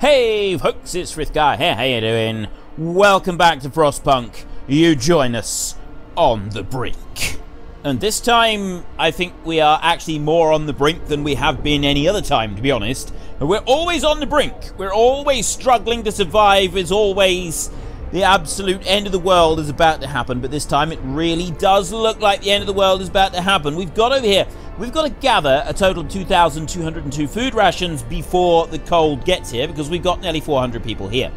Hey folks, it's Frithgar here, how you doing? Welcome back to Frostpunk. You join us on the brink. And this time, I think we are actually more on the brink than we have been any other time, to be honest. We're always on the brink. We're always struggling to survive. It's always the absolute end of the world is about to happen. But this time, it really does look like the end of the world is about to happen. We've got over here, we've got to gather a total of 2,202 food rations before the cold gets here, because we've got nearly 400 people here.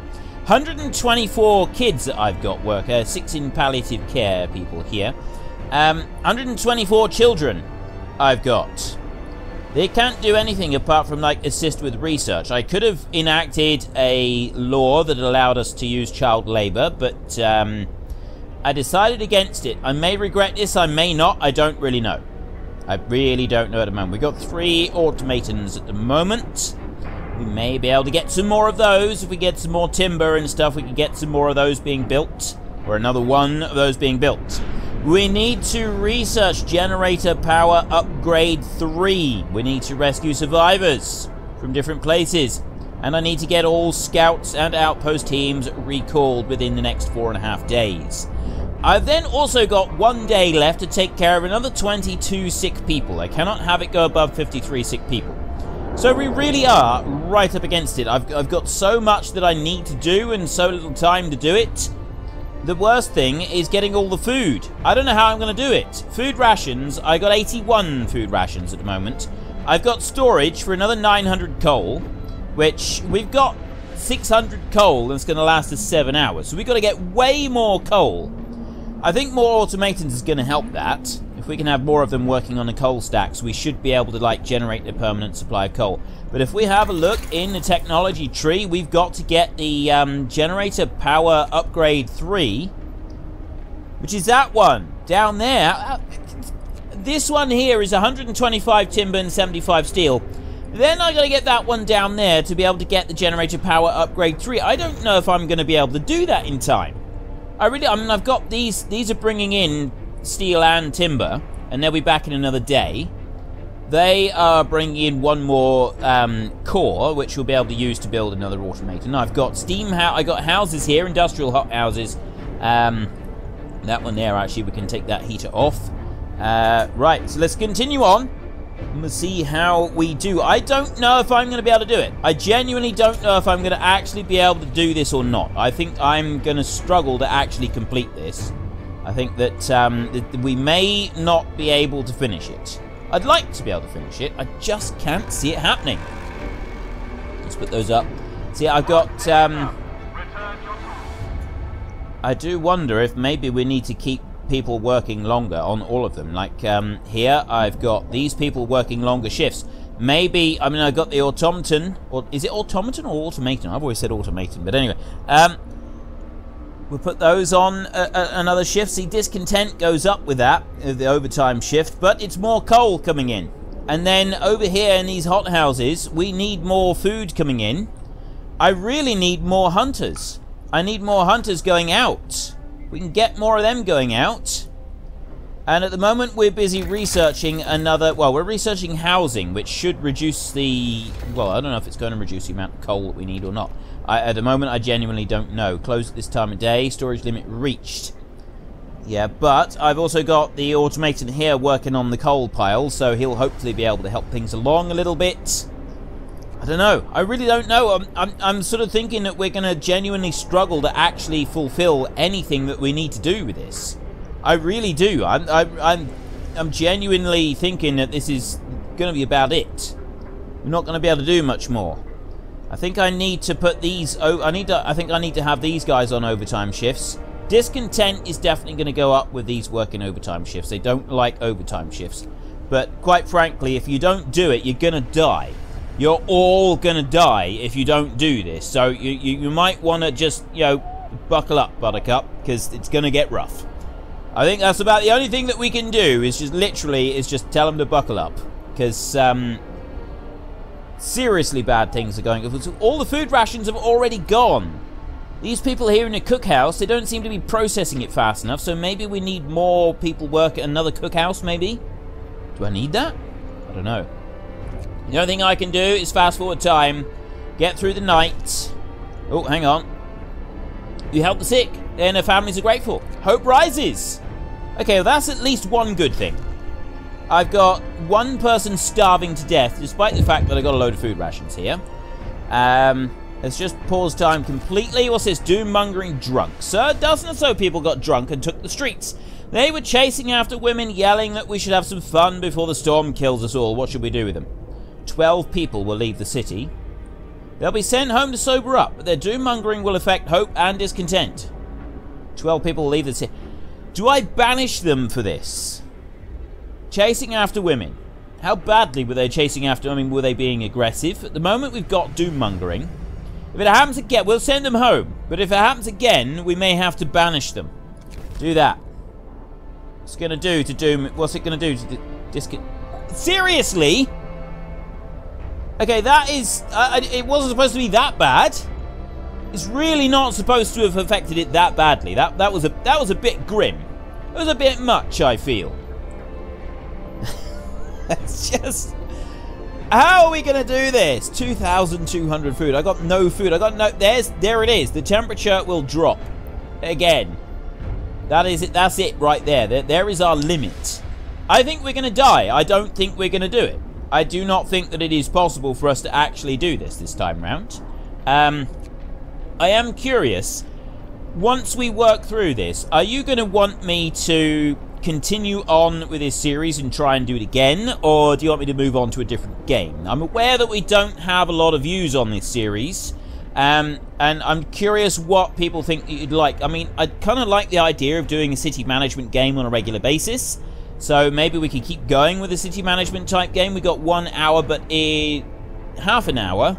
124 kids that I've got work, 6 in palliative care people here. 124 children I've got. They can't do anything apart from, like, assist with research. I could have enacted a law that allowed us to use child labor, but I decided against it. I may regret this, I may not, I don't really know. I really don't know at the moment. We've got 3 automatons at the moment. We may be able to get some more of those. If we get some more timber and stuff, we can get some more of those being built. Or another one of those being built. We need to research generator power upgrade 3. We need to rescue survivors from different places. And I need to get all scouts and outpost teams recalled within the next 4.5 days. I've then also got 1 day left to take care of another 22 sick people. I cannot have it go above 53 sick people. So we really are right up against it. I've got so much that I need to do and so little time to do it. The worst thing is getting all the food. I don't know how I'm going to do it. Food rations, I got 81 food rations at the moment. I've got storage for another 900 coal, which we've got 600 coal that's going to last us 7 hours. So we've got to get way more coal. I think more automatons is going to help that. If we can have more of them working on the coal stacks, we should be able to, like, generate a permanent supply of coal. But if we have a look in the technology tree, we've got to get the generator power upgrade 3, which is that one down there. This one here is 125 timber and 75 steel. Then I got to get that one down there to be able to get the generator power upgrade 3. I don't know if I'm going to be able to do that in time. I mean, I've got these are bringing in steel and timber, and they'll be back in another day. They are bringing in one more core, which we'll be able to use to build another automaton. I've got I got houses here, industrial hot houses. That one there, actually, we can take that heater off. Right, so let's continue on. And we'll see how we do. I don't know if I'm going to be able to do it. I genuinely don't know if I'm going to actually be able to do this or not. I think I'm going to struggle to actually complete this. I think that we may not be able to finish it. I'd like to be able to finish it. I just can't see it happening. Let's put those up. See, I've got... I do wonder if maybe we need to keep people working longer on all of them. Like, here, I've got these people working longer shifts. Maybe, I mean, I've got the automaton, or is it automaton or automaton? I've always said automaton, but anyway. We'll put those on another shift. See, discontent goes up with that, the overtime shift, but it's more coal coming in. And then over here in these hot houses, we need more food coming in. I really need more hunters. I need more hunters going out. We can get more of them going out. And at the moment, we're busy researching another... Well, we're researching housing, which should reduce the... Well, I don't know if it's going to reduce the amount of coal that we need or not. At the moment, I genuinely don't know. Closed at this time of day. Storage limit reached. Yeah, but I've also got the automaton here working on the coal pile, so he'll hopefully be able to help things along a little bit. I don't know. I really don't know. I'm sort of thinking that we're going to genuinely struggle to actually fulfill anything that we need to do with this. I really do. I'm genuinely thinking that this is going to be about it. We're not going to be able to do much more. I think I need to put these... I think I need to have these guys on overtime shifts. Discontent is definitely going to go up with these working overtime shifts. They don't like overtime shifts. But quite frankly, if you don't do it, you're going to die. You're all going to die if you don't do this. So you might want to just, you know, buckle up, Buttercup, because it's going to get rough. I think that's about the only thing that we can do is just literally is just tell them to buckle up. Because seriously bad things are going on. All the food rations have already gone. These people here in the cookhouse, they don't seem to be processing it fast enough. So maybe we need more people work at another cookhouse, maybe? Do I need that? I don't know. The only thing I can do is fast forward time, Get through the night. Oh, hang on. You help the sick, and their families are grateful. Hope rises. Okay, well, that's at least one good thing. I've got one person starving to death, despite the fact that I got a load of food rations here. Let's just pause time completely. What's this? Doom-mongering drunk. Sir, a dozen or so people got drunk and took the streets. They were chasing after women, yelling that we should have some fun before the storm kills us all. What should we do with them? 12 people will leave the city. They'll be sent home to sober up, but their doom-mongering will affect hope and discontent. 12 people will leave the city. Do I banish them for this? Chasing after women. How badly were they chasing after? I mean, were they being aggressive? At the moment, we've got doom-mongering. If it happens again, we'll send them home. But if it happens again, we may have to banish them. Do that. What's it going to do to doom? What's it going to do to seriously? Okay, that is... it wasn't supposed to be that bad. It's really not supposed to have affected it that badly. That was a bit grim. It was a bit much, I feel. It's just... How are we going to do this? 2,200 food. I got no food. I got no... There it is. The temperature will drop. Again. That is it. That's it right there. There is our limit. I think we're going to die. I don't think we're going to do it. I do not think that it is possible for us to actually do this time round. I am curious. Once we work through this, are you going to want me to continue on with this series and try and do it again, or do you want me to move on to a different game? I'm aware that we don't have a lot of views on this series, and I'm curious what people think that you'd like. I mean, I kind of like the idea of doing a city management game on a regular basis, so maybe we could keep going with a city management type game. We got 1 hour, but in half an hour,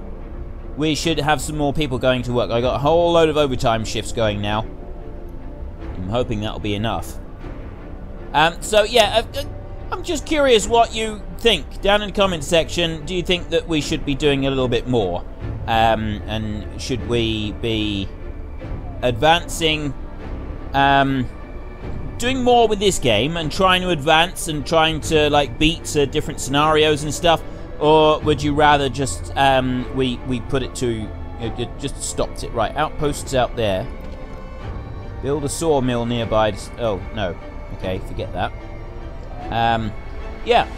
we should have some more people going to work. I got a whole load of overtime shifts going now. I'm hoping that'll be enough. So yeah, I'm just curious what you think. Down in the comments section, do you think that we should be doing a little bit more? And should we be advancing, doing more with this game and trying to advance and trying to like beat different scenarios and stuff? Or would you rather just, we put it to, just stopped it. Right, outposts out there. Build a sawmill nearby. Oh, no. Okay, forget that. Yeah.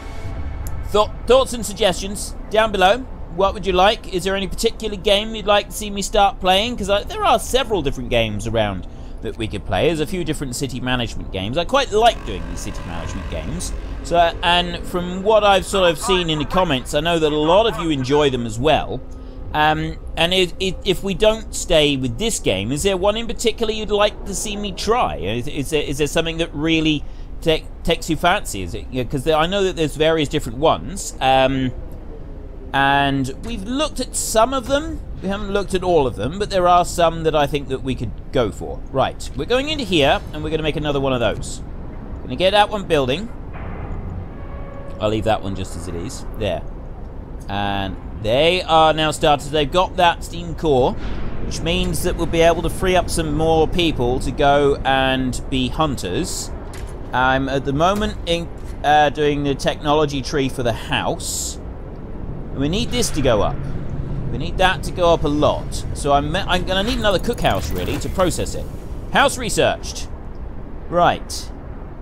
Thoughts and suggestions down below. What would you like? Is there any particular game you'd like to see me start playing? Because there are several different games around that we could play. There's a few different city management games. I quite like doing these city management games. So, and from what I've sort of seen in the comments, I know that a lot of you enjoy them as well. And if we don't stay with this game, is there one in particular you'd like to see me try? Is there something that really takes you fancy? Is it, because I know that there's various different ones, and we've looked at some of them. We haven't looked at all of them, but there are some that I think that we could go for. Right, we're going into here, and we're going to make another one of those. Going to get that one building. I'll leave that one just as it is. There. And they are now started. They've got that steam core, which means that we'll be able to free up some more people to go and be hunters. I'm at the moment doing the technology tree for the house. And we need this to go up. We need that to go up a lot. So I'm going to need another cookhouse, really, to process it. House researched. Right.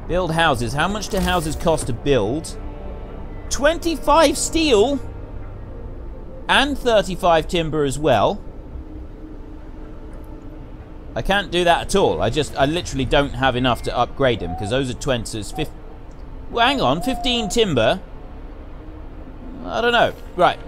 Build houses. How much do houses cost to build? 25 steel and 35 timber as well. I can't do that at all. I literally don't have enough to upgrade them because those are 20s. Well, hang on, 15 timber. I don't know. Right.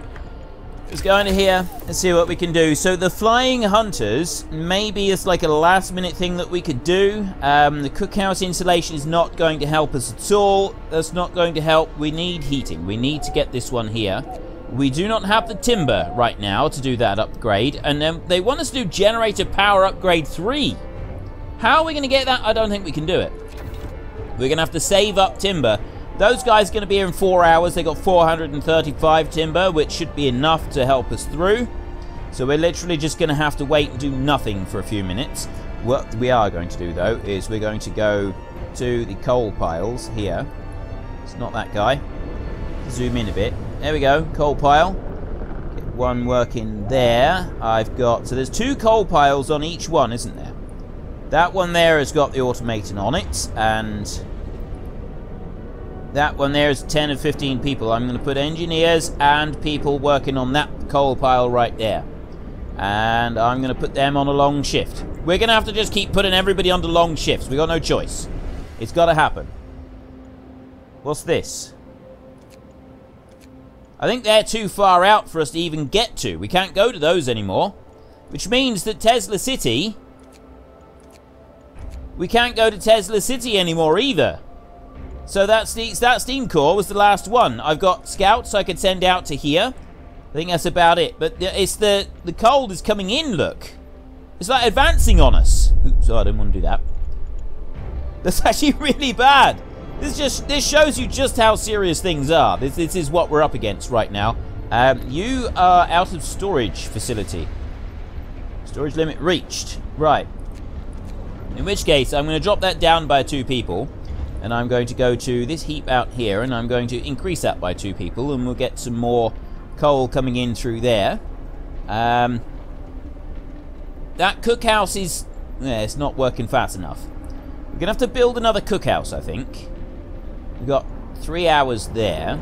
Let's go into here and see what we can do. So the flying hunters, maybe it's like a last minute thing that we could do. The cookhouse insulation is not going to help us at all. That's not going to help. We need heating. We need to get this one here. We do not have the timber right now to do that upgrade. And then they want us to do generator power upgrade 3. How are we going to get that? I don't think we can do it. We're going to have to save up timber. Those guys are going to be here in 4 hours. They got 435 timber, which should be enough to help us through. So we're literally just going to have to wait and do nothing for a few minutes. What we are going to do, though, is we're going to go to the coal piles here. It's not that guy. Zoom in a bit. There we go. Coal pile. one working there. I've got... So there's 2 coal piles on each one, isn't there? That one there has got the automaton on it, and that one there is 10 or 15 people. I'm going to put engineers and people working on that coal pile right there. And I'm going to put them on a long shift. We're going to have to just keep putting everybody onto long shifts. We've got no choice. It's got to happen. What's this? I think they're too far out for us to even get to. We can't go to those anymore. Which means that Tesla City... We can't go to Tesla City anymore either. So that steam core was the last one. I've got scouts I could send out to here. I think that's about it. But it's the cold is coming in, look. It's like advancing on us. Oops, oh, I didn't want to do that. That's actually really bad. This shows you just how serious things are. This is what we're up against right now. You are out of storage facility. Storage limit reached. Right. In which case, I'm going to drop that down by 2 people. And I'm going to go to this heap out here. And I'm going to increase that by 2 people. And we'll get some more coal coming in through there. That cookhouse is... Yeah, it's not working fast enough. We're going to have to build another cookhouse, I think. We've got 3 hours there.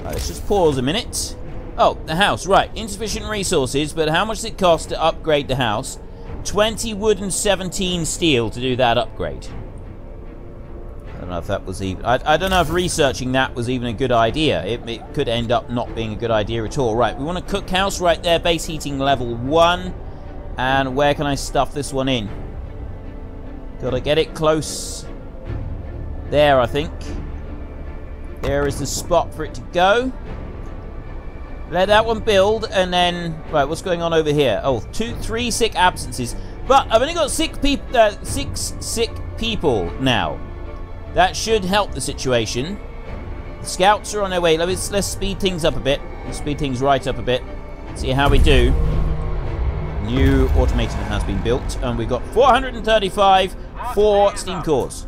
Right, let's just pause a minute. Oh, the house, right. Insufficient resources, but how much does it cost to upgrade the house? 20 wood and 17 steel to do that upgrade. I don't know if that was even... I don't know if researching that was even a good idea. It could end up not being a good idea at all. Right, we want a cookhouse right there. Base heating level 1. And where can I stuff this one in? Gotta get it close. There, I think. There is the spot for it to go. Let that one build, and then... Right, what's going on over here? Oh, 3 sick absences. But I've only got 6 sick people now. That should help the situation. The scouts are on their way. Let's speed things up a bit. Let's speed things right up a bit. See how we do. New automaton has been built, and we've got 435 4 steam cores.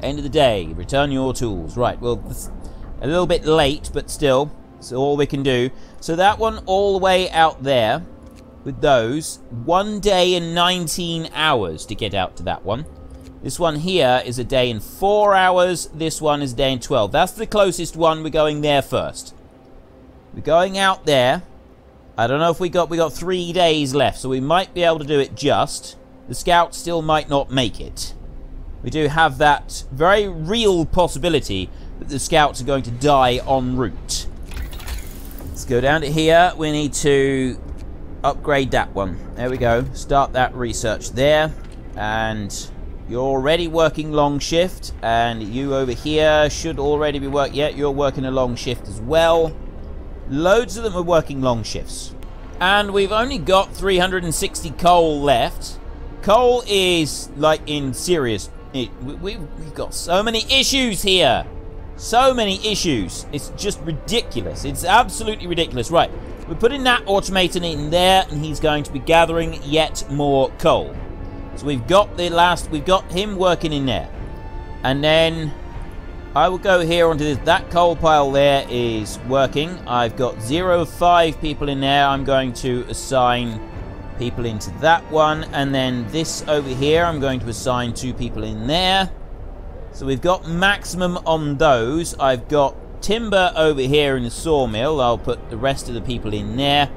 End of the day, return your tools. Right, well, it's a little bit late, but still, it's all we can do. So that one all the way out there with those, 1 day and 19 hours to get out to that one. This one here is a day and 4 hours. This one is a day and 12. That's the closest one. We're going there first. We're going out there. I don't know if we got 3 days left, so we might be able to do it just. The scouts still might not make it. We do have that very real possibility that the scouts are going to die en route. Let's go down to here. We need to upgrade that one. There we go. Start that research there. And you're already working long shift. And you over here should already be working. Yeah, you're working a long shift as well. Loads of them are working long shifts. And we've only got 360 coal left. Coal is like in serious... We've got so many issues here. So many issues. It's just ridiculous. It's absolutely ridiculous. Right, we're putting that automaton in there, and he's going to be gathering yet more coal. So we've got we've got him working in there. And then I will go here onto this. That coal pile there is working. I've got 0 of 5 people in there. I'm going to assign people into that one, and then this over here I'm going to assign 2 people in there. So we've got maximum on those. I've got timber over here in the sawmill. I'll put the rest of the people in there.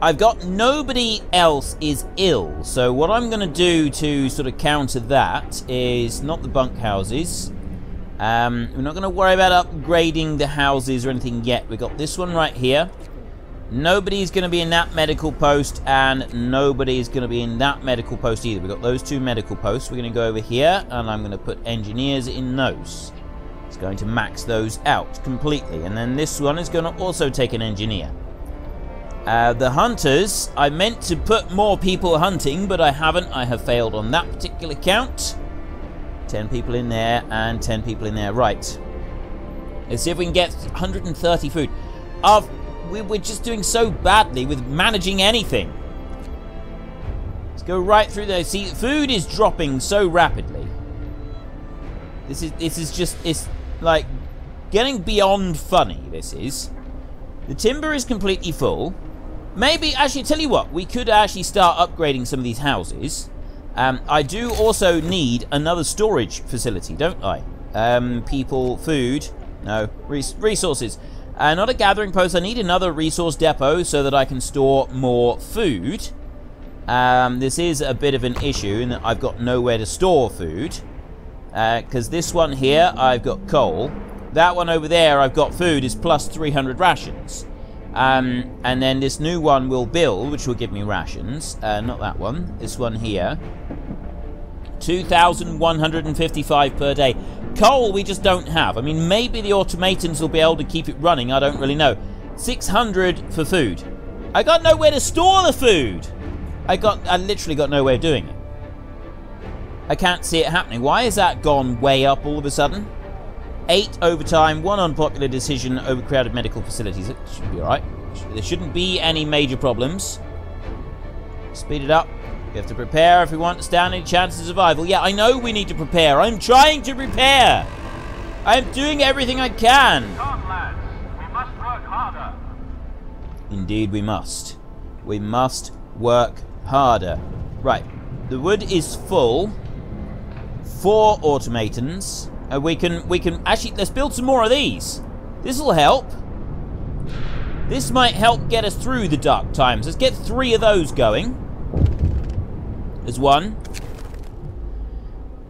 I've got nobody else is ill, so what I'm going to do to sort of counter that is not the bunkhouses. We're not going to worry about upgrading the houses or anything yet. We've got this one right here. Nobody's going to be in that medical post, and nobody's going to be in that medical post either. We've got those 2 medical posts. We're going to go over here, and I'm going to put engineers in those. It's going to max those out completely. And then this one is going to also take an engineer. The hunters, I meant to put more people hunting, but I haven't. I have failed on that particular count. 10 people in there, and 10 people in there. Right. Let's see if we can get 130 food. We're just doing so badly with managing anything. Let's go right through there. See, food is dropping so rapidly. This is just, it's like getting beyond funny, this is. The timber is completely full. Maybe, actually, tell you what, we could actually start upgrading some of these houses. I do also need another storage facility, don't I? People, food, no, resources. Not a gathering post, I need another resource depot so that I can store more food. This is a bit of an issue in that I've got nowhere to store food. Because this one here, I've got coal. That one over there, I've got food, is plus 300 rations. And then this new one will build, which will give me rations. Not that one. This one here. 2,155 per day. Coal we just don't have. I mean, maybe the automatons will be able to keep it running. I don't really know. 600 for food. I got nowhere to store the food. I literally got no way of doing it. I can't see it happening. Why has that gone way up all of a sudden? 8 overtime, 1 unpopular decision, overcrowded medical facilities. It should be alright. There shouldn't be any major problems. Speed it up. We have to prepare if we want to stand any chance of survival. Yeah, I know we need to prepare. I'm trying to prepare. I'm doing everything I can. Come on, lads. We must work harder. Indeed we must. We must work harder. Right. The wood is full. 4 automatons. We can actually, let's build some more of these. This will help. This might help get us through the dark times. Let's get 3 of those going. There's 1.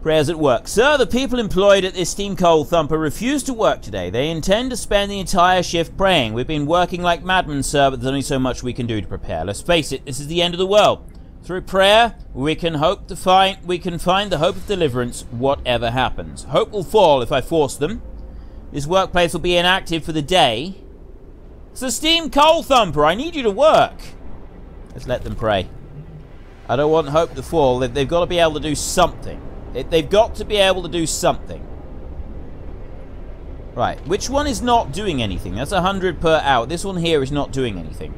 Prayers at work. Sir, the people employed at this steam coal thumper refuse to work today. They intend to spend the entire shift praying. We've been working like madmen, sir, but there's only so much we can do to prepare. Let's face it, this is the end of the world. Through prayer, we can find the hope of deliverance, whatever happens. Hope will fall if I force them. This workplace will be inactive for the day. It's a steam coal thumper. I need you to work. Let's let them pray. I don't want hope to fall. They've got to be able to do something. They've got to be able to do something. Right. Which one is not doing anything? That's 100 per hour. This one here is not doing anything.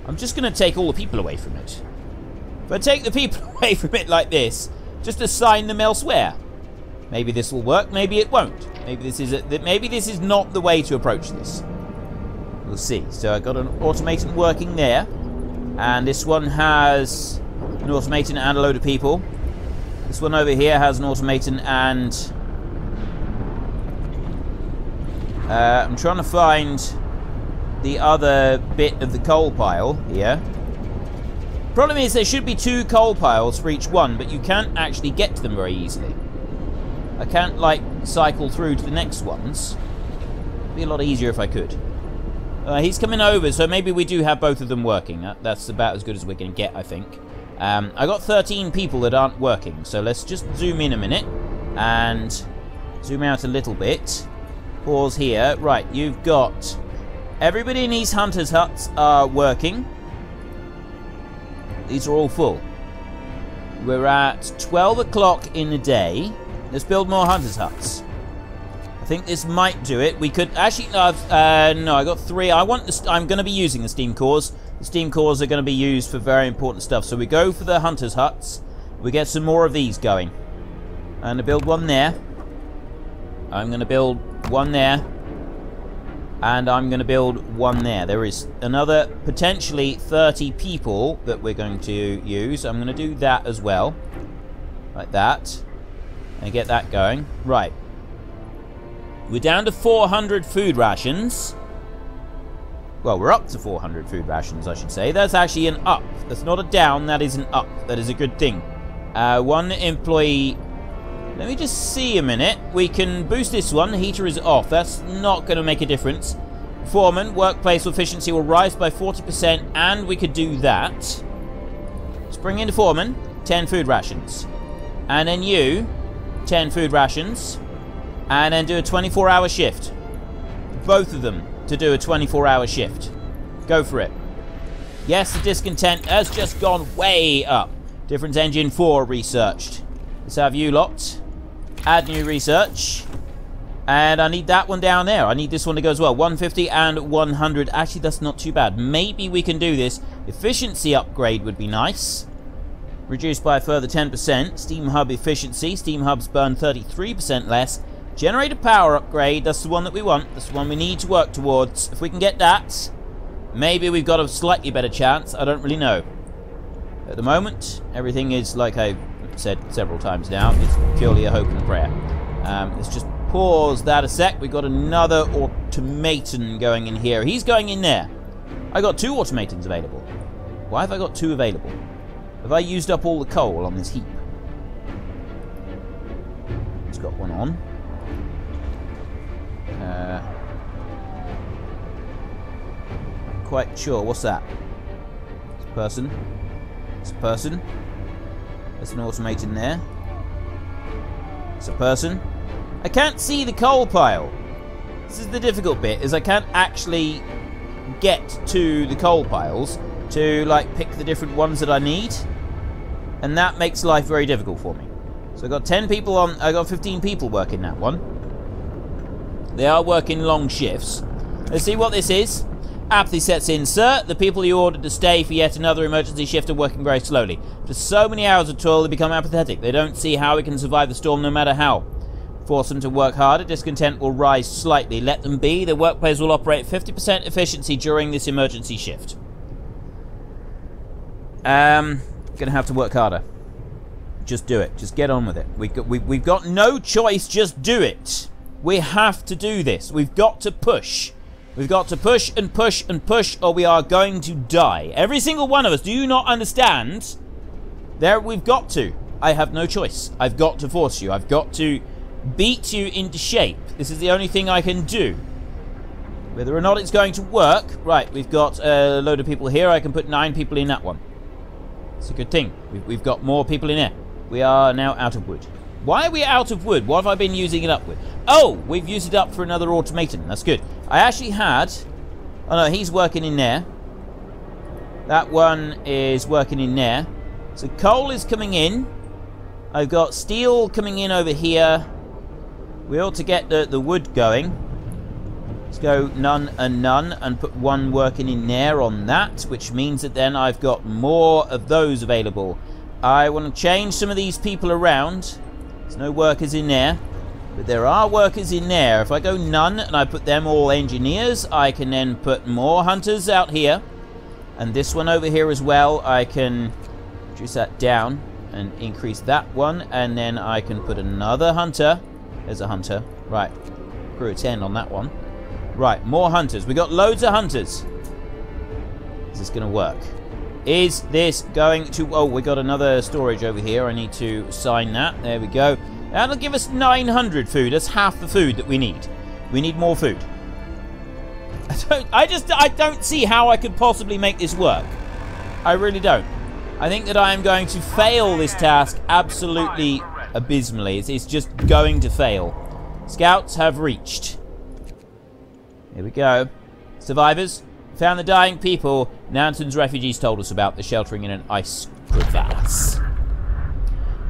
I'm just going to take all the people away from it. If I take the people away from it like this, just assign them elsewhere. Maybe this will work, maybe it won't. Maybe this is not the way to approach this. We'll see. So I've got an automaton working there. And this one has an automaton and a load of people. This one over here has an automaton and... I'm trying to find the other bit of the coal pile here. Problem is there should be 2 coal piles for each one, but you can't actually get to them very easily. I can't, like, cycle through to the next ones. It'd be a lot easier if I could. He's coming over, so maybe we do have both of them working. That's about as good as we're going to get, I think. I got 13 people that aren't working, so let's just zoom in a minute and zoom out a little bit. Pause here. Right, you've got... Everybody in these hunters' huts are working. These are all full. We're at 12 o'clock in the day. Let's build more hunters' huts. I think this might do it. We could actually... no, I got 3. I'm going to be using the steam cores. The steam cores are going to be used for very important stuff. So we go for the hunters' huts. We get some more of these going. I'm going to build one there. I'm going to build one there. And I'm going to build one there. There is another potentially 30 people that we're going to use. I'm going to do that as well. Like that. And get that going. Right. We're down to 400 food rations. Well, we're up to 400 food rations, I should say. That's actually an up. That's not a down. That is an up. That is a good thing. 1 employee... Let me just see a minute. We can boost this one. The heater is off. That's not going to make a difference. Foreman, workplace efficiency will rise by 40%, and we could do that. Let's bring in the foreman. 10 food rations. And then you, 10 food rations. And then do a 24-hour shift. Both of them to do a 24-hour shift. Go for it. Yes, the discontent has just gone way up. Difference engine 4 researched. Let's have you lot. Add new research. And I need that one down there. I need this one to go as well. 150 and 100. Actually, that's not too bad. Maybe we can do this. Efficiency upgrade would be nice. Reduced by a further 10%. Steam hub efficiency. Steam hubs burn 33% less. Generator power upgrade, that's the one that we want. That's the one we need to work towards. If we can get that, maybe we've got a slightly better chance. I don't really know. At the moment, everything is, like I've said several times now, it's purely a hope and a prayer. Let's just pause that a sec. We've got another automaton going in here. He's going in there. I got 2 automatons available. Why have I got 2 available? Have I used up all the coal on this heap? It's got one on. Quite sure. What's that? It's a person. It's a person. There's an automaton there. It's a person. I can't see the coal pile. This is the difficult bit, is I can't actually get to the coal piles to, like, pick the different ones that I need. And that makes life very difficult for me. So I got 10 people on, I got 15 people working that one. They are working long shifts. Let's see what this is. Apathy sets in, sir. The people you ordered to stay for yet another emergency shift are working very slowly. After so many hours of toil, they become apathetic. They don't see how we can survive the storm no matter how. Force them to work harder. Discontent will rise slightly. Let them be. The workplace will operate at 50% efficiency during this emergency shift. Gonna have to work harder. Just do it. Just get on with it. We've got no choice. Just do it. We have to do this. We've got to push. We've got to push and push and push, or we are going to die. Every single one of us. Do you not understand? There, we've got to. I have no choice. I've got to force you. I've got to beat you into shape. This is the only thing I can do. Whether or not it's going to work. Right, we've got a load of people here. I can put 9 people in that one. It's a good thing. We've got more people in there. We are now out of wood. Why are we out of wood? What have I been using it up with? Oh, we've used it up for another automaton. That's good. I actually had... Oh no, he's working in there. That one is working in there. So coal is coming in. I've got steel coming in over here. We ought to get the wood going. Let's go none and none and put 1 working in there on that, which means that then I've got more of those available. I want to change some of these people around. There's no workers in there, but there are workers in there. If I go none and I put them all engineers, I can then put more hunters out here. And this one over here as well, I can reduce that down and increase that one. And then I can put another hunter. There's a hunter. Right. Crew of 10 on that one. Right, more hunters. We got loads of hunters. Is this going to work? Is this going to... Oh, we got another storage over here. I need to sign that. There we go. That'll give us 900 food. That's half the food that we need. We need more food. I don't see how I could possibly make this work. I really don't. I think that I am going to fail this task absolutely abysmally. It's just going to fail. Scouts have reached. Here we go. Survivors. Found the dying people Nansen's refugees told us about. The sheltering in an ice crevasse.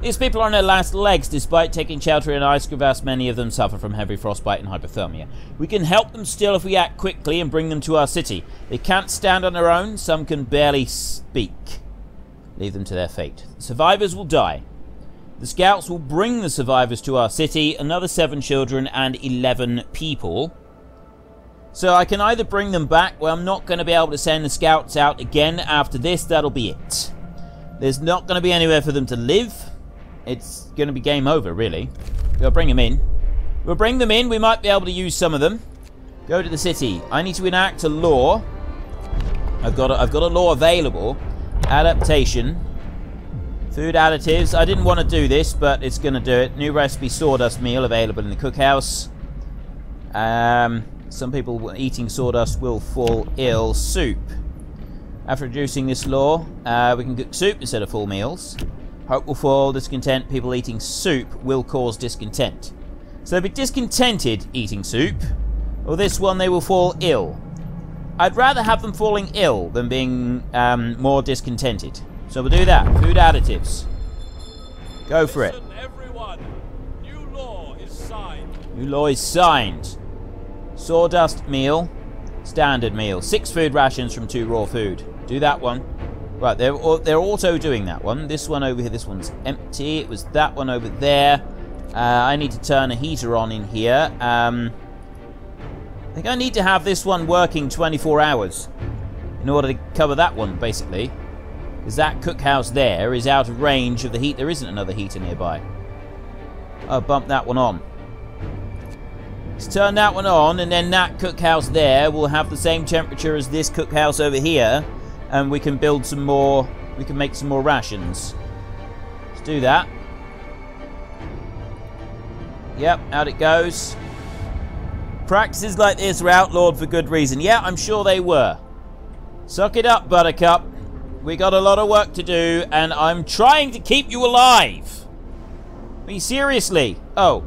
These people are on their last legs. Despite taking shelter in an ice crevasse, many of them suffer from heavy frostbite and hypothermia. We can help them still if we act quickly and bring them to our city. They can't stand on their own. Some can barely speak. Leave them to their fate. The survivors will die. The scouts will bring the survivors to our city. Another 7 children and 11 people. So I can either bring them back. Well, I'm not going to be able to send the scouts out again after this. That'll be it. There's not going to be anywhere for them to live. It's going to be game over, really. We'll bring them in. We'll bring them in. We might be able to use some of them. Go to the city. I need to enact a law. I've got a law available. Adaptation. Food additives. I didn't want to do this, but it's going to do it. New recipe sawdust meal available in the cookhouse. Some people eating sawdust will fall ill. Soup. After introducing this law, we can cook soup instead of full meals. Hope will fall. Discontent. People eating soup will cause discontent. So they'll be discontented eating soup. Or this one, they will fall ill. I'd rather have them falling ill than being more discontented. So we'll do that. Food additives. Go for it. Everyone. New law is signed. New law is signed. Sawdust meal. Standard meal. 6 food rations from 2 raw food. Do that one. Right, they're also doing that one. This one over here, this one's empty. It was that one over there. I need to turn a heater on in here. I think I need to have this one working 24 hours in order to cover that one, basically. Because that cookhouse there is out of range of the heat. There isn't another heater nearby. I'll bump that one on. Let's turn that one on, and then that cookhouse there will have the same temperature as this cookhouse over here. And we can build some more... We can make some more rations. Let's do that. Yep, out it goes. Practices like this were outlawed for good reason. Yeah, I'm sure they were. Suck it up, Buttercup. We got a lot of work to do, and I'm trying to keep you alive. I mean, seriously. Oh.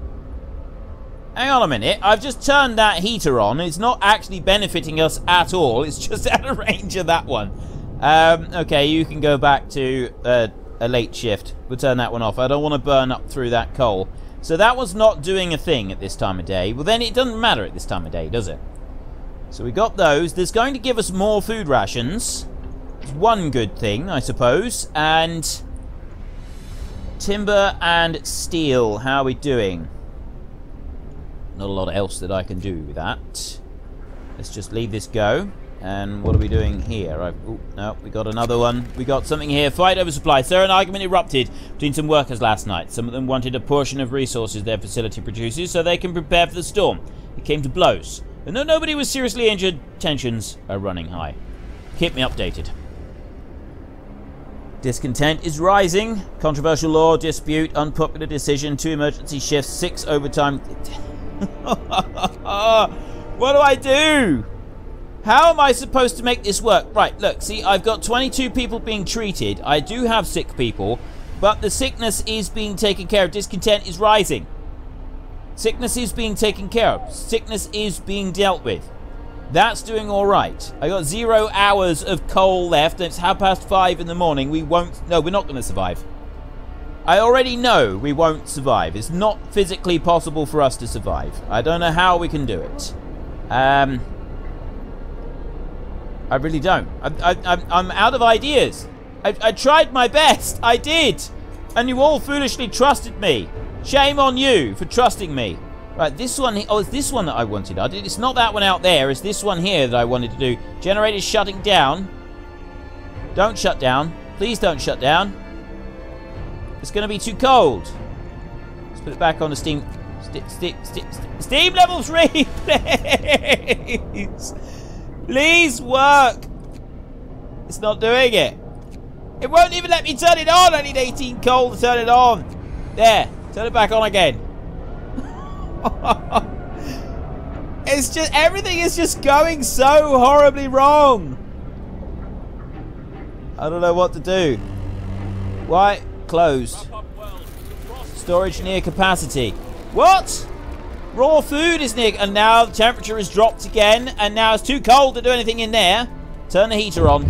Hang on a minute. I've just turned that heater on. It's not actually benefiting us at all. It's just out of range of that one. Okay, you can go back to a late shift. We'll turn that one off. I don't want to burn up through that coal. So that was not doing a thing at this time of day. Well, then it doesn't matter at this time of day, does it? So we got those. There's going to give us more food rations. It's one good thing, I suppose. And timber and steel. How are we doing? Not a lot else that I can do with that. Let's just leave this go. And what are we doing here? Oh, no, we got another one. We got something here. Fight over supply. Sir, an argument erupted between some workers last night. Some of them wanted a portion of resources their facility produces so they can prepare for the storm. It came to blows. And though nobody was seriously injured, tensions are running high. Keep me updated. Discontent is rising. Controversial law, dispute, unpopular decision, 2 emergency shifts, 6 overtime. What do I do? How am I supposed to make this work? Right, look, see, I've got 22 people being treated. I do have sick people, but the sickness is being taken care of. Discontent is rising. Sickness is being taken care of. Sickness is being dealt with. That's doing all right. I got 0 hours of coal left, and it's 5:30 in the morning. We won't... No, we're not going to survive. I already know we won't survive. It's not physically possible for us to survive. I don't know how we can do it. I really don't. I'm out of ideas. I tried my best. I did. And you all foolishly trusted me. Shame on you for trusting me. Right, this one... Oh, it's this one that I wanted. It's not that one out there. It's this one here that I wanted to do. Generator's shutting down. Don't shut down. Please don't shut down. It's going to be too cold. Let's put it back on the steam... Steam level 3, please. Please work. It's not doing it. It won't even let me turn it on. I need 18 coal to turn it on. There. Turn it back on again. It's just... Everything is just going so horribly wrong. I don't know what to do. Why? Closed. Storage near capacity. What? Raw food is near... And now the temperature has dropped again. And now it's too cold to do anything in there. Turn the heater on.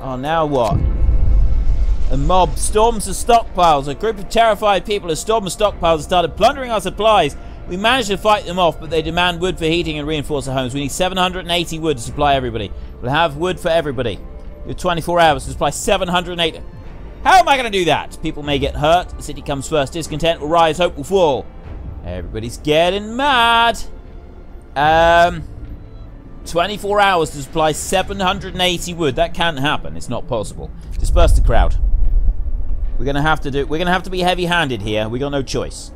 Oh, now what? A mob storms the stockpiles. A group of terrified people have stormed the stockpiles and started plundering our supplies. We managed to fight them off, but they demand wood for heating and reinforce our homes. We need 780 wood to supply everybody. We'll have wood for everybody. We have 24 hours to supply 780. How am I going to do that? People may get hurt. The city comes first. Discontent will rise. Hope will fall. Everybody's getting mad. 24 hours to supply 780 wood. That can't happen. It's not possible. Disperse the crowd. We're going to have to do... We're going to have to be heavy-handed here. We got no choice.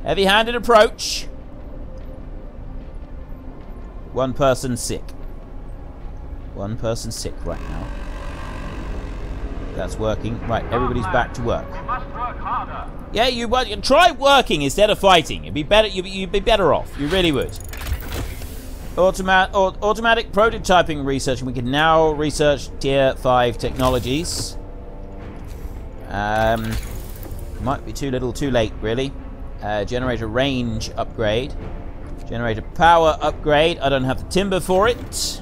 Heavy-handed approach. One person sick. One person sick right now. That's working. Right, everybody's back to work. We must work harder. Yeah, you try working instead of fighting. It'd be better. You'd be better off. You really would. Automatic prototyping research. And we can now research tier 5 technologies. Might be too little, too late, really. Generator range upgrade. Generator power upgrade. I don't have the timber for it.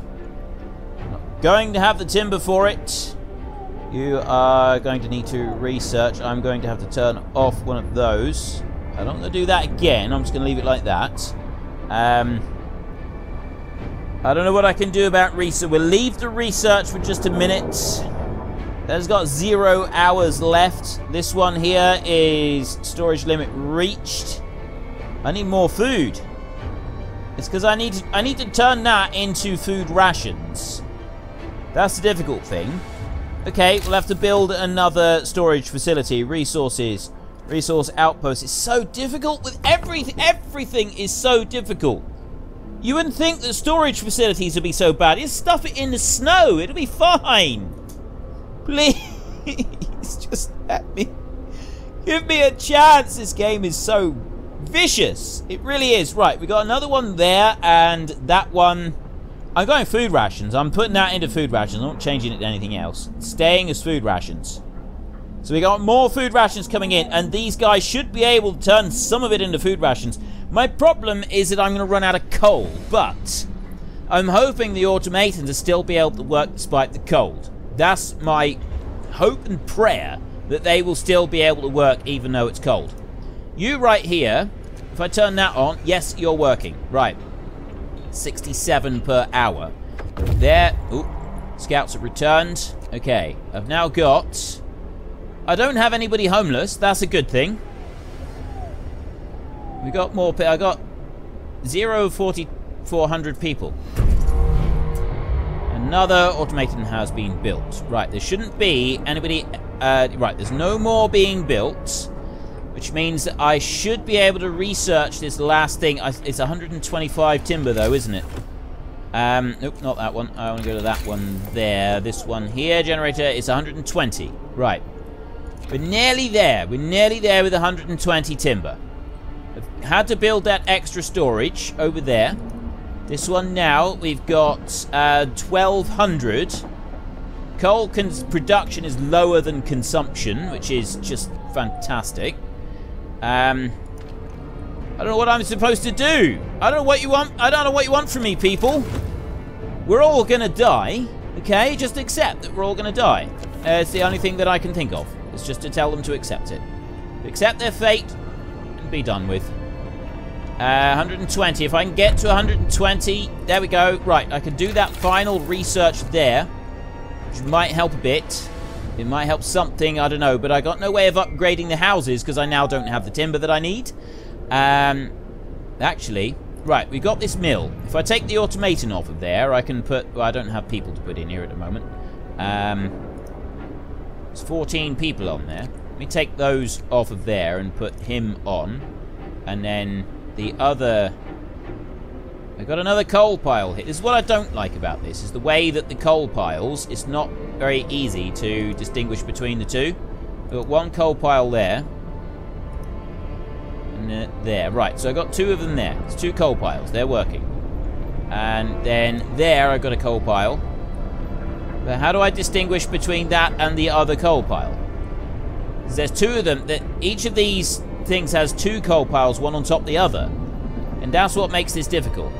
Not going to have the timber for it. You are going to need to research. I'm going to have to turn off one of those. I don't want to do that again. I'm just going to leave it like that. I don't know what I can do about research. We'll leave the research for just a minute. That's got 0 hours left. This one here is storage limit reached. I need more food. It's because I need to turn that into food rations. That's the difficult thing. Okay, we'll have to build another storage facility. Resources. Resource outpost. It's so difficult with everything. Everything is so difficult. You wouldn't think that storage facilities would be so bad. Just stuff it in the snow. It'll be fine. Please, just let me. Give me a chance. This game is so vicious. It really is. Right, we got another one there, and that one. I'm going food rations. I'm putting that into food rations. I'm not changing it to anything else. It's staying as food rations. So we got more food rations coming in, and these guys should be able to turn some of it into food rations. My problem is that I'm going to run out of coal, but I'm hoping the automatons will still be able to work despite the cold. That's my hope and prayer, that they will still be able to work even though it's cold. You right here, if I turn that on, yes, you're working. Right. 67 per hour. There. Ooh, scouts have returned. Okay, I've now got... I don't have anybody homeless. That's a good thing. We got more... I got 4,400 people. Another automaton has been built. Right, there shouldn't be anybody... right, there's no more being built, which means that I should be able to research this last thing. It's 125 timber, though, isn't it? Nope, not that one. I want to go to that one there. This one here, generator, is 120. Right. We're nearly there. We're nearly there with 120 timber. I've had to build that extra storage over there. This one now, we've got 1,200. Coal production is lower than consumption, which is just fantastic. I don't know what I'm supposed to do. I don't know what you want. I don't know what you want from me, people. We're all gonna die. Okay, just accept that we're all gonna die. It's the only thing that I can think of. It's just to tell them to accept it. Accept their fate and be done with. 120. If I can get to 120, there we go. Right, I can do that final research there, which might help a bit. It might help something, I don't know, but I got no way of upgrading the houses because I now don't have the timber that I need. Actually, right, we got this mill. If I take the automaton off of there, I can put... Well, I don't have people to put in here at the moment. There's 14 people on there. Let me take those off of there and put him on. And then the other... I got another coal pile here. This is what I don't like about this, is the way that the coal piles, it's not very easy to distinguish between the two. I've got one coal pile there. And there. Right, so I got two of them there. It's two coal piles. They're working. And then there I've got a coal pile. But how do I distinguish between that and the other coal pile? Because there's two of them. That each of these things has two coal piles, one on top of the other. And that's what makes this difficult.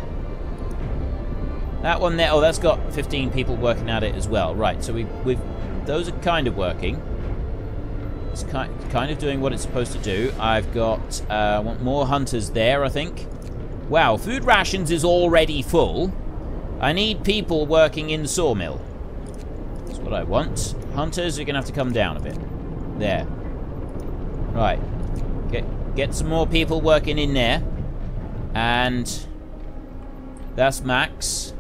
That one there, oh, that's got 15 people working at it as well. Right, so we've those are kind of working. It's kind of doing what it's supposed to do. I've got, I want more hunters there, I think. Wow, food rations is already full. I need people working in the sawmill. That's what I want. Hunters are going to have to come down a bit. There. Right. Get some more people working in there. And that's max.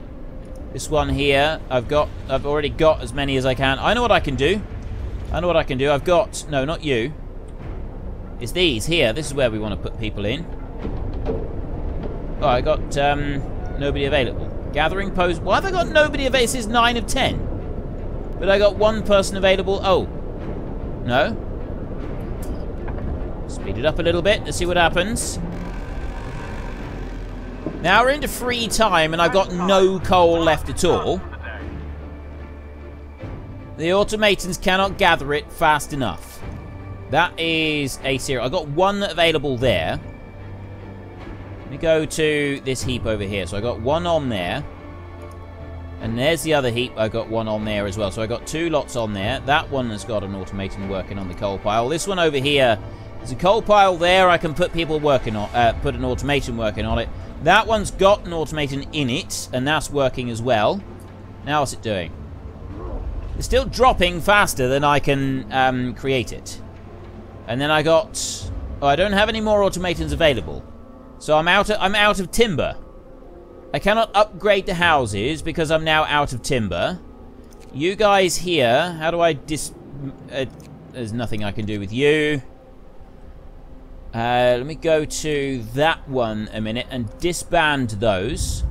This one here, I've already got as many as I can. I know what I can do. I know what I can do. I've got... No, not you. It's these here. This is where we want to put people in. Oh, I got nobody available. Gathering post. Why have I got nobody available? This is 9 of 10. But I got one person available. Oh. No. Speed it up a little bit to see what happens. Now we're into free time and I've got no coal left at all. The automatons cannot gather it fast enough. That is a serious... I've got one available there. Let me go to this heap over here. So I got one on there. And there's the other heap. I got one on there as well. So I got two lots on there. That one has got an automaton working on the coal pile. This one over here, there's a coal pile there. I can put people working on... put an automaton working on it. That one's got an automaton in it, and that's working as well. Now what's it doing? It's still dropping faster than I can create it. And then I got... Oh, I don't have any more automatons available. So I'm out of timber. I cannot upgrade the houses because I'm now out of timber. You guys here, how do I there's nothing I can do with you. Let me go to that one a minute and disband those.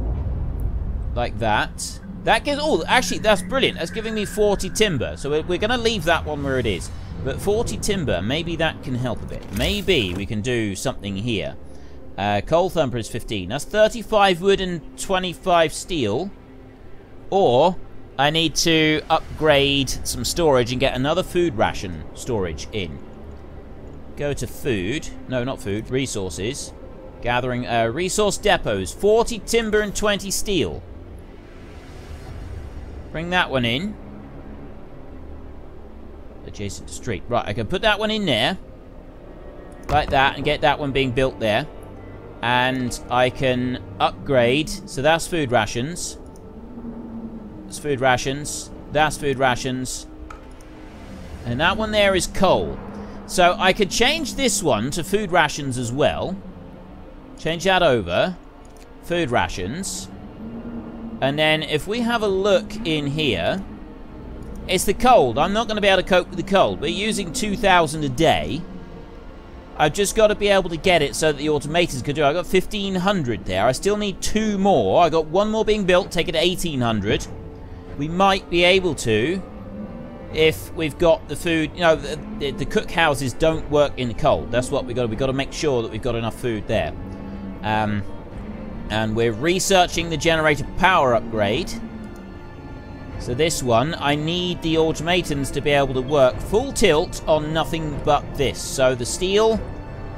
Like that. That gives... Oh, actually, that's brilliant. That's giving me 40 timber. So we're going to leave that one where it is. But 40 timber, maybe that can help a bit. Maybe we can do something here. Coal thumper is 15. That's 35 wood and 25 steel. Or I need to upgrade some storage and get another food ration storage in. Go to food. No, not food. Resources. Gathering resource depots. 40 timber and 20 steel. Bring that one in. Adjacent to street. Right, I can put that one in there. Like that, and get that one being built there. And I can upgrade. So that's food rations. That's food rations. That's food rations. And that one there is coal. So I could change this one to food rations as well. Change that over. Food rations. And then if we have a look in here, it's the cold. I'm not going to be able to cope with the cold. We're using 2,000 a day. I've just got to be able to get it so that the automators can do it. I got 1,500 there. I still need 2 more. I got 1 more being built. Take it to 1,800. We might be able to, if we've got the food. You know, the cook houses don't work in the cold. That's what we got. We've got to make sure that we've got enough food there. And we're researching the generator power upgrade. So this one, I need the automatons to be able to work full tilt on nothing but this. So the steel,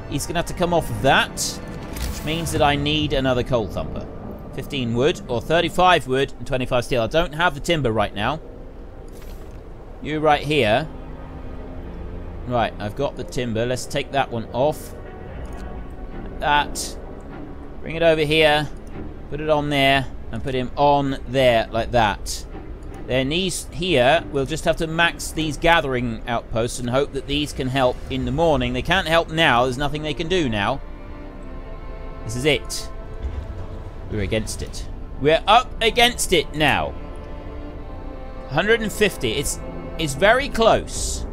he's going to have to come off of that, which means that I need another coal thumper. 15 wood, or 35 wood, and 25 steel. I don't have the timber right now. You right here. Right, I've got the timber. Let's take that one off. Like that. Bring it over here. Put it on there. And put him on there, like that. Then these here, we'll just have to max these gathering outposts and hope that these can help in the morning. They can't help now. There's nothing they can do now. This is it. We're against it. We're up against it now. 150. It's very close.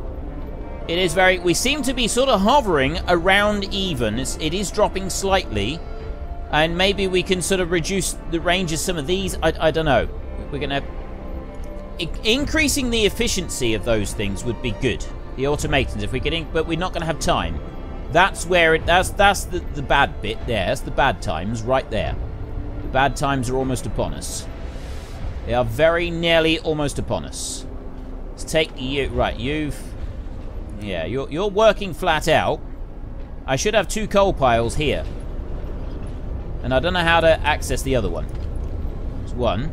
It is very... We seem to be sort of hovering around even. It is dropping slightly. And maybe we can sort of reduce the range of some of these. I don't know. We're going to... Increasing the efficiency of those things would be good. The automatons, if we get but we're not going to have time. That's where it... That's the bad bit there. That's the bad times right there. The bad times are almost upon us. They are very nearly almost upon us. Let's take you... Right, you've... Yeah, you're working flat out. I should have 2 coal piles here. And I don't know how to access the other one. There's one.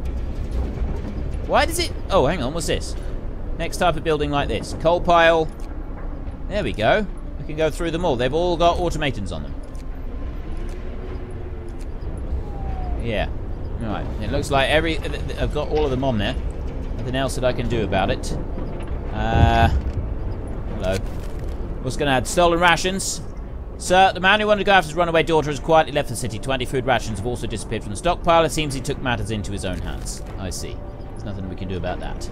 Why does it... Oh, hang on, what's this? Next type of building like this. Coal pile. There we go. I can go through them all. They've all got automatons on them. Yeah. Right. It looks like I've got all of them on there. Nothing else that I can do about it. Hello. What's going to add? Stolen rations. Sir, the man who wanted to go after his runaway daughter has quietly left the city. 20 food rations have also disappeared from the stockpile. It seems he took matters into his own hands. I see. There's nothing we can do about that.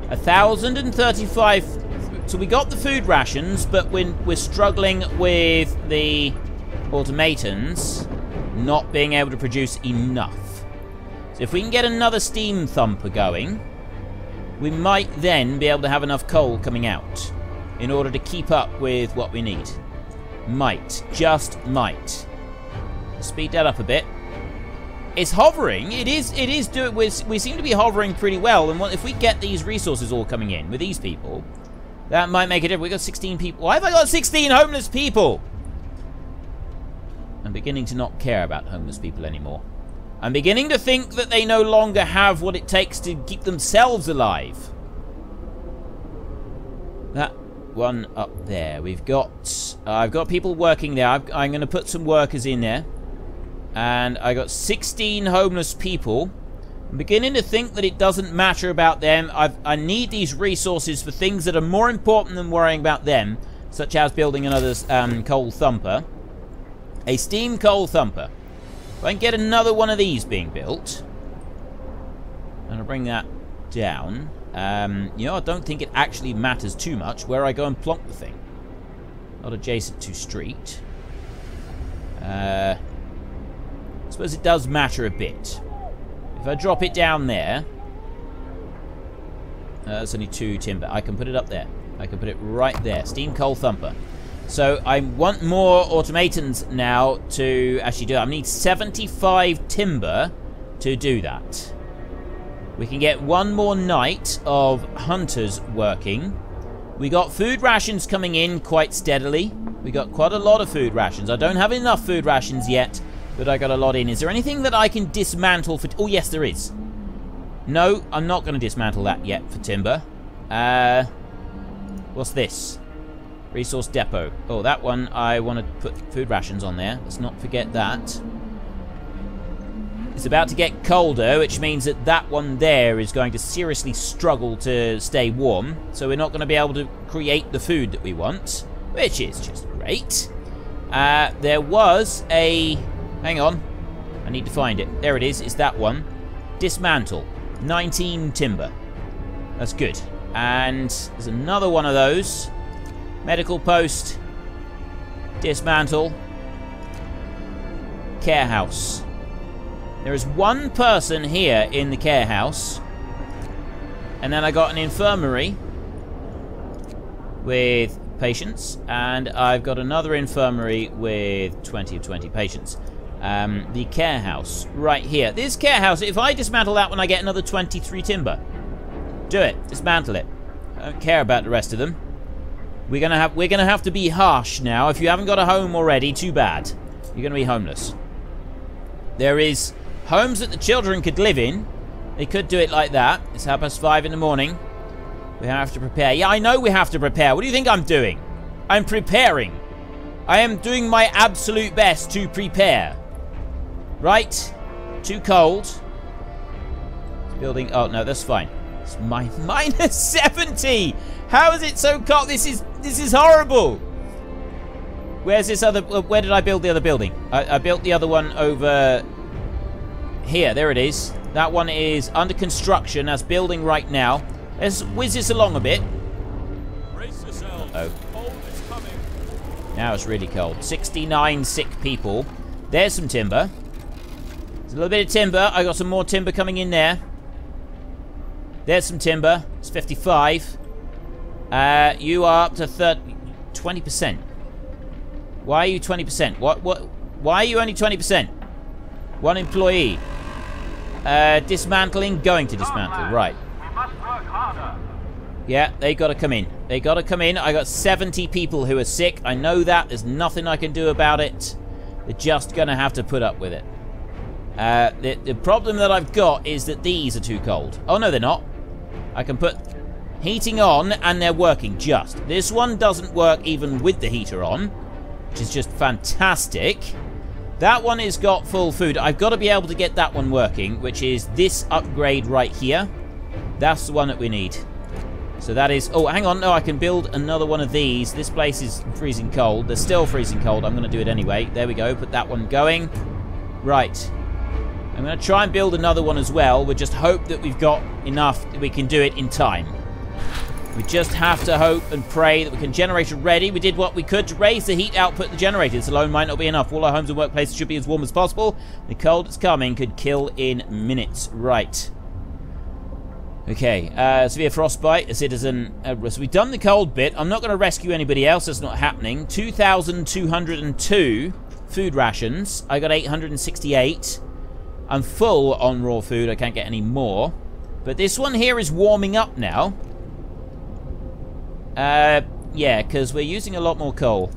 1,035... So we got the food rations, but we're struggling with the automatons not being able to produce enough. So if we can get another steam thumper going, we might then be able to have enough coal coming out in order to keep up with what we need. Might. Just might. Speed that up a bit. It's hovering. It is doing... We seem to be hovering pretty well. And if we get these resources all coming in with these people, that might make a difference. We got 16 people. Why have I got 16 homeless people? I'm beginning to not care about homeless people anymore. I'm beginning to think that they no longer have what it takes to keep themselves alive. That one up there. We've got... I've got people working there. I'm going to put some workers in there. And I got 16 homeless people. I'm beginning to think that it doesn't matter about them. I need these resources for things that are more important than worrying about them, such as building another coal thumper. A steam coal thumper. If I can get another one of these being built, and I'll bring that down. You know, I don't think it actually matters too much where I go and plonk the thing. Not adjacent to street. I suppose it does matter a bit. If I drop it down there, that's only 2 timber. I can put it up there. I can put it right there. Steam coal thumper. So I want more automatons now to actually do it. I need 75 timber to do that. We can get one more night of hunters working. We got food rations coming in quite steadily. We got quite a lot of food rations. I don't have enough food rations yet, but I got a lot in. Is there anything that I can dismantle for... Oh, yes, there is. No, I'm not going to dismantle that yet for timber. What's this? Resource depot. Oh, that one, I want to put food rations on there. Let's not forget that. It's about to get colder, which means that that one there is going to seriously struggle to stay warm. So we're not going to be able to create the food that we want, which is just great. There was a... Hang on. I need to find it. There it is. It's that one. Dismantle. 19 timber. That's good. And there's another one of those. Medical post. Dismantle. Care house. There is one person here in the care house. And then I got an infirmary with patients. And I've got another infirmary with 20 of 20 patients. The care house right here. This care house, if I dismantle that one, I get another 23 timber. Do it. Dismantle it. I don't care about the rest of them. We're gonna have to be harsh now. If you haven't got a home already, too bad. You're gonna be homeless. There is homes that the children could live in. They could do it like that. It's 5:30 in the morning. We have to prepare. Yeah, I know we have to prepare. What do you think I'm doing? I'm preparing. I am doing my absolute best to prepare. Right? Too cold. Building. Oh no, that's fine. It's minus 70. How is it so cold? This is horrible. Where's this other? Where did I build the other building? I built the other one over here. There it is. That one is under construction. That's building right now. Let's whiz this along a bit. Brace yourselves. Uh-oh. Cold is coming. Now it's really cold. 69 sick people. There's some timber. There's a little bit of timber. I got some more timber coming in there. There's some timber. It's 55. You are up to 20%. Why are you 20%? Why are you only 20%? One employee. Dismantling. Going to dismantle. Right. We must work harder. Yeah, they got to come in. They got to come in. I got 70 people who are sick. I know that. There's nothing I can do about it. They're just going to have to put up with it. The problem that I've got is that these are too cold. Oh, no, they're not. I can put heating on and they're working just. This one doesn't work even with the heater on, which is just fantastic. That one has got full food. I've got to be able to get that one working, which is this upgrade right here. That's the one that we need. So that is... Oh, hang on. No, I can build another one of these. This place is freezing cold. They're still freezing cold. I'm going to do it anyway. There we go. Put that one going. Right. I'm going to try and build another one as well. We just hope that we've got enough that we can do it in time. We just have to hope and pray that we can generate it ready. We did what we could to raise the heat output of the generator. This alone might not be enough. All our homes and workplaces should be as warm as possible. The cold that's coming could kill in minutes. Right. Okay. Severe frostbite. A citizen. So we've done the cold bit. I'm not going to rescue anybody else. That's not happening. 2,202 food rations. I got 868. I'm full on raw food. I can't get any more. But this one here is warming up now. Yeah, because we're using a lot more coal.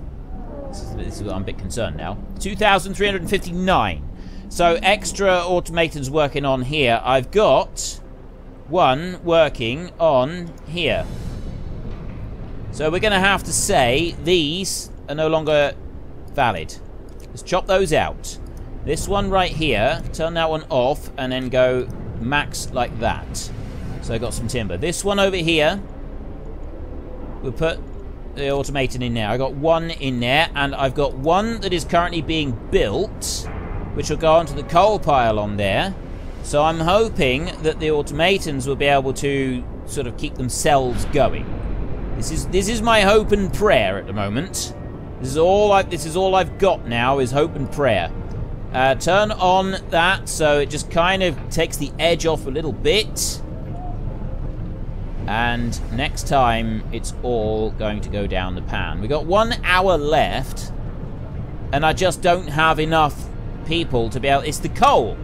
This is what I'm a bit concerned now. 2,359. So extra automatons working on here. I've got one working on here. So we're going to have to say these are no longer valid. Let's chop those out. This one right here, turn that one off, and then go max like that. So I got some timber. This one over here, we'll put the automaton in there. I got one in there, and I've got one that is currently being built, which will go onto the coal pile on there. So I'm hoping that the automatons will be able to sort of keep themselves going. This is my hope and prayer at the moment. This is all I've got now is hope and prayer. Turn on that so it just kind of takes the edge off a little bit. And next time it's all going to go down the pan. We got 1 hour left, and I just don't have enough people to be able. It's the coal.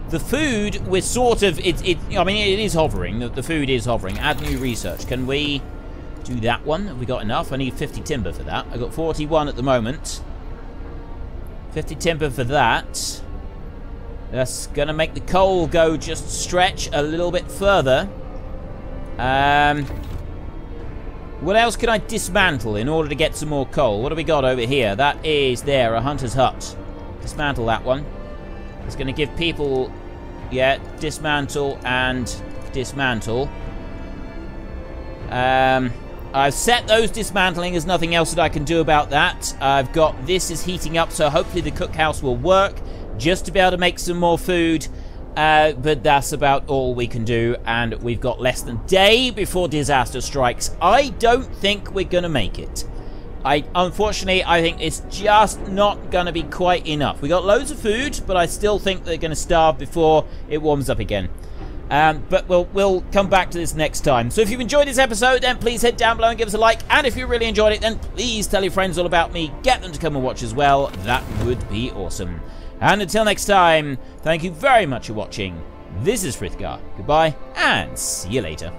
The food, we're sort of, I mean, it is hovering. The food is hovering. Add new research. Can we do that one? Have we got enough? I need 50 timber for that. I've got 41 at the moment. 50 timber for that. That's going to make the coal go just stretch a little bit further. What else can I dismantle in order to get some more coal? What do we got over here? That is there, a hunter's hut. Dismantle that one. It's going to give people, yeah, dismantle and dismantle. I've set those dismantling. There's nothing else that I can do about that. I've got this is heating up, so hopefully the cookhouse will work just to be able to make some more food. But that's about all we can do, and we've got less than a day before disaster strikes. I don't think we're going to make it. Unfortunately, I think it's just not going to be quite enough. We got loads of food, but I still think they're going to starve before it warms up again. But we'll come back to this next time. So if you've enjoyed this episode, then please head down below and give us a like. And if you really enjoyed it, then please tell your friends all about me. Get them to come and watch as well. That would be awesome. And until next time, thank you very much for watching. This is Frithgar. Goodbye, and see you later.